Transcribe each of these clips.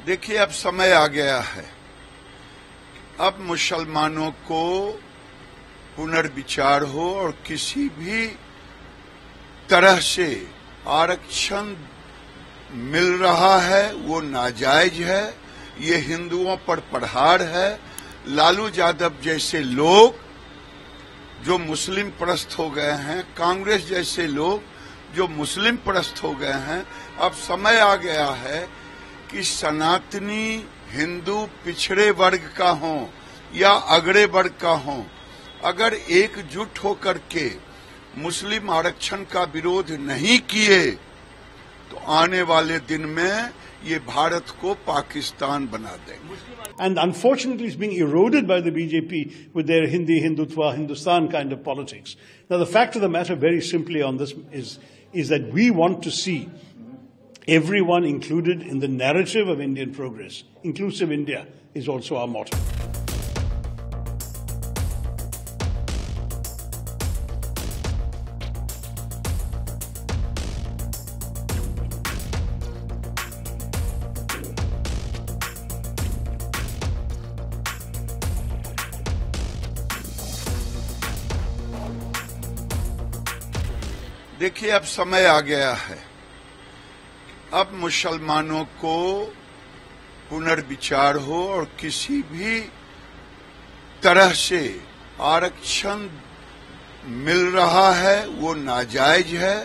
देखिए, अब समय आ गया है। अब मुसलमानों को पुनर्विचार हो और किसी भी तरह से आरक्षण मिल रहा है वो नाजायज है, ये हिंदुओं पर प्रहार है। लालू यादव जैसे लोग जो मुस्लिम परस्त हो गए हैं, कांग्रेस जैसे लोग जो मुस्लिम परस्त हो गए हैं, अब समय आ गया है कि सनातनी हिंदू पिछड़े वर्ग का हो या अगड़े वर्ग का हो, अगर एकजुट होकर के मुस्लिम आरक्षण का विरोध नहीं किए तो आने वाले दिन में ये भारत को पाकिस्तान बना देंगे। And unfortunately, it's being eroded by the BJP with their Hindi, Hindutva, Hindustan kind of politics. Now, the fact of the matter, very simply on this, is that we want to see everyone included in the narrative of Indian progress. Inclusive India is also our motto. देखिए, अब समय आ गया है। अब मुसलमानों को पुनर्विचार हो और किसी भी तरह से आरक्षण मिल रहा है वो नाजायज है,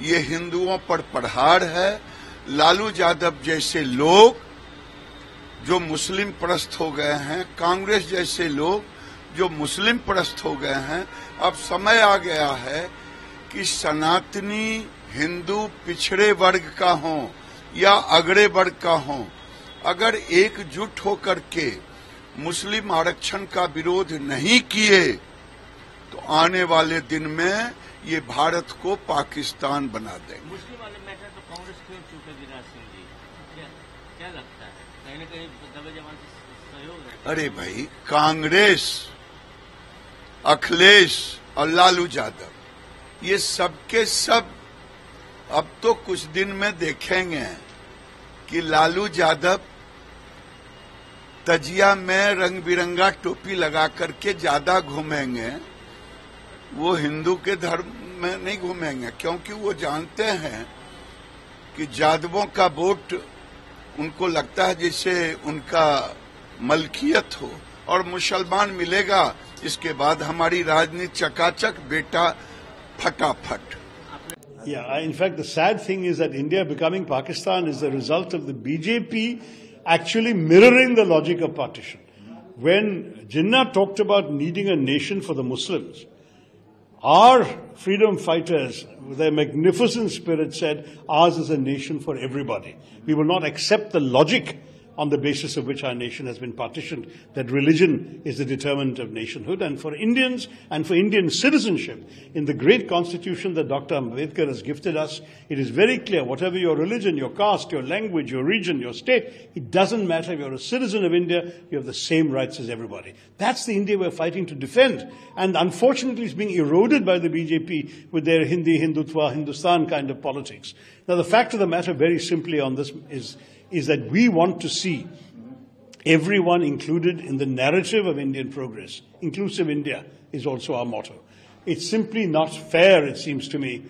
ये हिंदुओं पर प्रहार है। लालू यादव जैसे लोग जो मुस्लिम परस्त हो गए हैं, कांग्रेस जैसे लोग जो मुस्लिम परस्त हो गए हैं, अब समय आ गया है कि सनातनी हिंदू पिछड़े वर्ग का हो या अगड़े वर्ग का हो, अगर एकजुट होकर के मुस्लिम आरक्षण का विरोध नहीं किए तो आने वाले दिन में ये भारत को पाकिस्तान बना देंगे। मुस्लिम वाले मैटर तो कांग्रेस खेल चुके गिरिराज सिंह जी, क्या लगता है कहीं न कहीं दबे जवान से सहयोग है? अरे भाई, कांग्रेस, अखिलेश और लालू यादव ये सबके सब अब तो कुछ दिन में देखेंगे कि लालू यादव तजिया में रंग बिरंगा टोपी लगा करके ज्यादा घूमेंगे, वो हिंदू के धर्म में नहीं घूमेंगे, क्योंकि वो जानते हैं कि यादवों का वोट उनको लगता है जैसे उनका मलकियत हो और मुसलमान मिलेगा, इसके बाद हमारी राजनीति चकाचक, बेटा फटाफट। Yeah, in fact, the sad thing is that India becoming Pakistan is the result of the BJP actually mirroring the logic of partition. When Jinnah talked about needing a nation for the Muslims, our freedom fighters, with their magnificent spirit, said, ours is a nation for everybody. We will not accept the logic on the basis of which our nation has been partitioned, that religion is the determinant of nationhood. And for Indians and for Indian citizenship, in the great constitution that Dr. Ambedkar has gifted us, it is very clear, whatever your religion, your caste, your language, your region, your state, it doesn't matter. If you're a citizen of India, you have the same rights as everybody. That's the India we're fighting to defend. And unfortunately, it's being eroded by the BJP with their Hindi, Hindutva, Hindustan kind of politics. Now, the fact of the matter, very simply on this, is that we want to see everyone included in the narrative of Indian progress. Inclusive India is also our motto. It's simply not fair, it seems to me,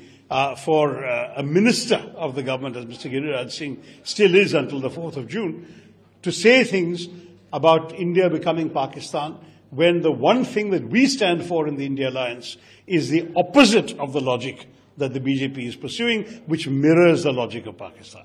for a minister of the government, as Mr. Giriraj Singh still is until the 4th of June, to say things about India becoming Pakistan when the one thing that we stand for in the India Alliance is the opposite of the logic that the BJP is pursuing, which mirrors the logic of Pakistan.